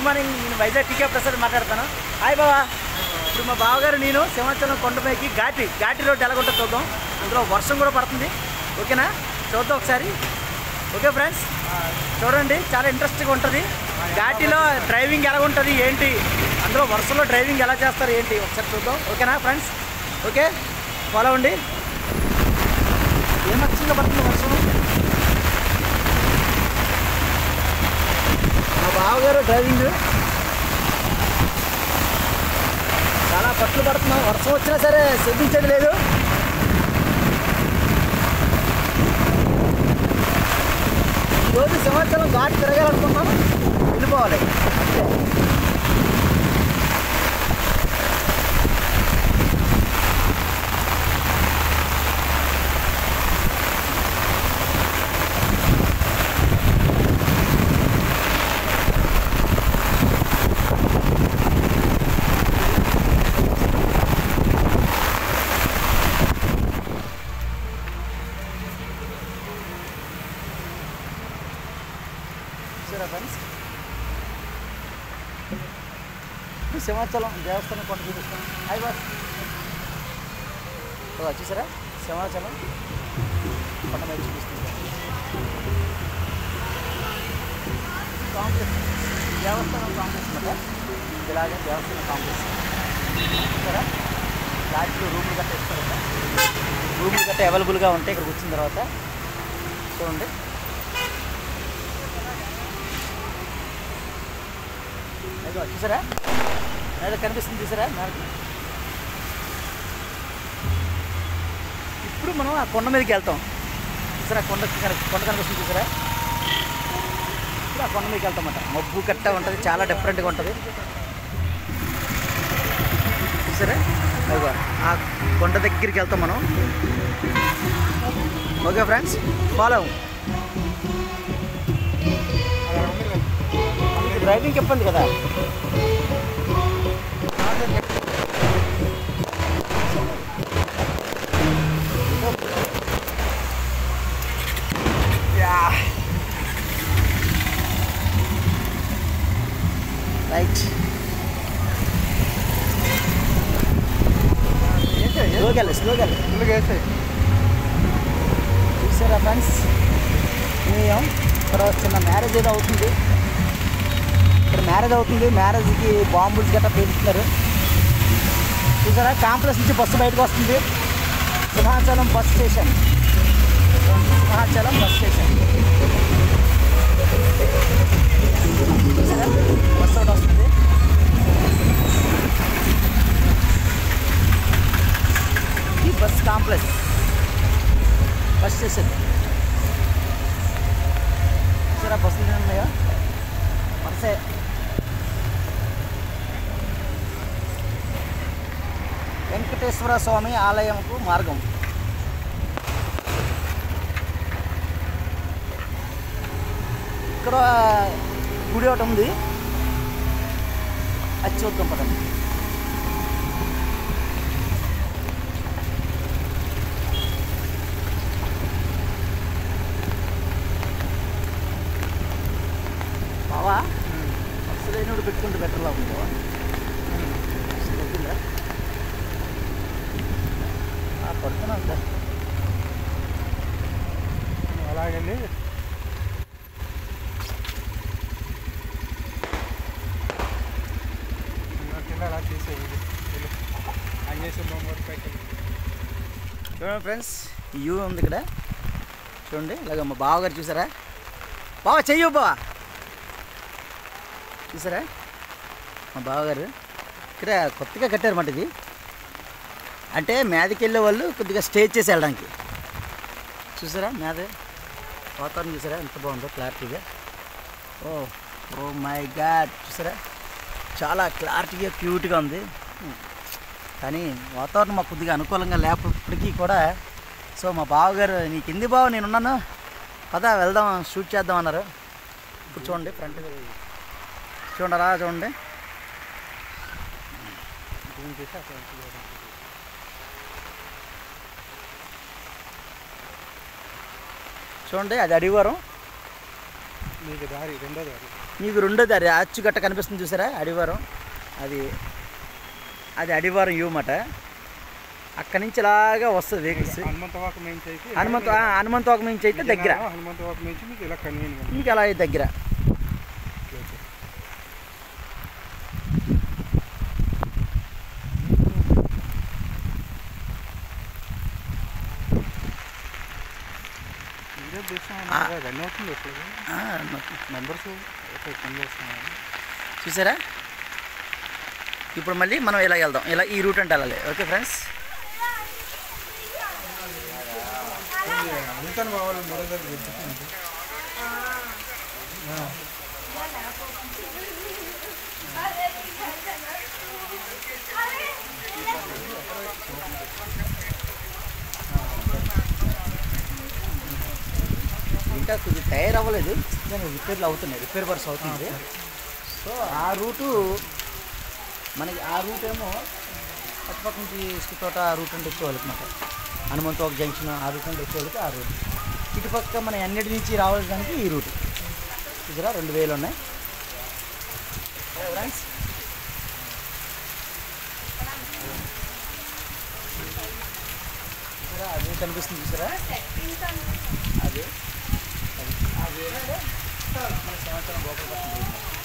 Morning. నేను వైజాగ్ టీకే ప్రసాద్ మాట్లాడతాను. Hi బావా. ఇప్పుడు మా బావగారు నేను సింహాచలం కొండపైకి ఘాటి రోడ్డు ఎలాగుంటుందో చూద్దాం. అందులో వర్షం కూడా పడుతుంది. ఓకేనా, చూద్దాం ఒకసారి. ఓకే ఫ్రెండ్స్, చూడండి, చాలా ఇంట్రెస్టింగ్గా ఉంటుంది. ఘాటిలో డ్రైవింగ్ ఎలా ఉంటుంది ఏంటి, అందులో వర్షంలో డ్రైవింగ్ ఎలా చేస్తారు ఏంటి ఒకసారి చూద్దాం. ఓకేనా ఫ్రెండ్స్? ఓకే, ఫాలో అవ్వండి. ఏం నచ్చిందో పడుతుంది వర్షం. మా బావగారు డ్రైవింగ్ చాలా పట్లు పడుతున్నాం. వర్షం వచ్చినా సరే శ్రద్ధించేది లేదు. ఈరోజు సింహాచలం ఘాట్ తిరగాలనుకున్నాం, వెళ్ళిపోవాలి అంతే. ఫ్రెండ్స్, సింహాచలం దేవస్థానం కొండ చూపిస్తాం. Hi boss. వచ్చేసారా సింహాచలం కొండ మీద చూపిస్తుంది. కాంప్లెక్స్, దేవస్థానం కాంప్లెక్స్ కదా, ఇలాగే దేవస్థానం కాంప్లెక్స్ చూసారా. లాడ్జ్లో రూములు గట్ట ఇస్తారు కదా, రూములు గట్ట అవైలబుల్గా ఉంటాయి ఇక్కడికి వచ్చిన తర్వాత. చూడండి, చూసారా మీద కనిపిస్తుంది, చూసారా నాకు. ఇప్పుడు మనం ఆ కొండ మీదకి వెళ్తాం. చూసారా కొండ కనిపిస్తుంది, చూసారా. ఇప్పుడు ఆ కొండ మీదకి వెళ్తామన్నమాట. మబ్బు కట్ట ఉంటుంది, చాలా డిఫరెంట్గా ఉంటుంది. చూసారా, ఆ కొండ దగ్గరికి వెళ్తాం మనం. Okay friends, follow. డ్రైవింగ్ ఇబ్బంది కదా. రైట్, స్లోగా చూసారా ఫ్రెండ్స్. మేము తర్వాత చిన్న మ్యారేజ్ ఏదో అవుతుంది, ఇక్కడ మ్యారేజ్ అవుతుంది. మ్యారేజ్కి బాంబుల్స్ గట్రా పేలుస్తున్నారు. చూసారా, కాంప్లెక్స్ నుంచి బస్సు బయటకు వస్తుంది. Simhachalam bus station, Simhachalam bus station. చూసారా, బస్సు ఒకటి వస్తుంది. ఈ బస్ కాంప్లెక్స్ బస్ స్టేషన్. చూసారా, బస్సులు ఉన్నాయో వరుసే. వెంకటేశ్వర స్వామి ఆలయంకు మార్గం. ఇక్కడ గుడి ఒకటి ఉంది, అది చూద్దాం పదండి. బావా, అసలు పెట్టుకుంటే బెటర్లా ఉంది బావా. పడుతున్నా అలాగండి. చూడండి ఫ్రెండ్స్, ఈ వ్యూ ఉంది ఇక్కడ. చూడండి, ఇలాగ మా బావగారు చూసారా. బావా చెయ్యు బావా, చూసారా మా బావగారు. ఇక్కడ కొత్తగా కట్టారన్నమాట ఇది. అంటే మీదకి వెళ్ళే వాళ్ళు కొద్దిగా స్టే చేసి వెళ్ళడానికి. చూసారా మీద వాతావరణం, చూసారా ఎంత బాగుందో క్లారిటీగా. ఓ మై గాడ్, చూసారా చాలా క్లారిటీగా క్యూట్గా ఉంది. కానీ వాతావరణం మాకు కొద్దిగా అనుకూలంగా లేకపోయినప్పటికీ కూడా, సో మా బావగారు నీకు ఎందుకు బావ నేనున్నాను పదా వెళ్దాం షూట్ చేద్దాం అన్నారు. ఇప్పుడు చూడండి ఫ్రంట్ చూడండి, రా చూడండి. చూడండి, అది అడివారం. మీకు దారి రెండో దారి. మీకు రెండోది అది అచ్చుగట్ట కనిపిస్తుంది చూసారా, అడివారం. అది అది అడివారం యూ మాట. అక్కడి నుంచి ఇలాగా వస్తుంది వెహికల్స్. హనుమంతవాక నుంచి అయితే దగ్గర, మీకు అలా దగ్గర. చూసారా, ఇప్పుడు మళ్ళీ మనం ఇలా వెళ్దాం, ఇలా ఈ రూట్ అంటే వెళ్ళాలి. ఓకే ఫ్రెండ్స్, ఇంకా కొద్దిగా టైర్ అవ్వలేదు, దానికి రిపేర్లు అవుతున్నాయి, రిపేర్ వర్క్స్ అవుతుంది. సో ఆ రూటు మనకి, ఆ రూట్ ఏమో అటుపక్క నుంచి ఇసుకతోట ఆ రూట్ అంటే వచ్చేవాళ్ళకి మాట, హనుమంతవాక జంక్షన్ ఆ రూట్ అంటే వచ్చేవాళ్ళకి ఆ రూట్. ఇటుపక్క మన అన్నిటి నుంచి రావాల్సిదానికి ఈ రూట్. చూసారా 2000 ఉన్నాయి ఫ్రెండ్స్. చూసారా అదే కనిపిస్తుంది, చూసారా అదే మన సంవత్సరం గోపాలపట్నం.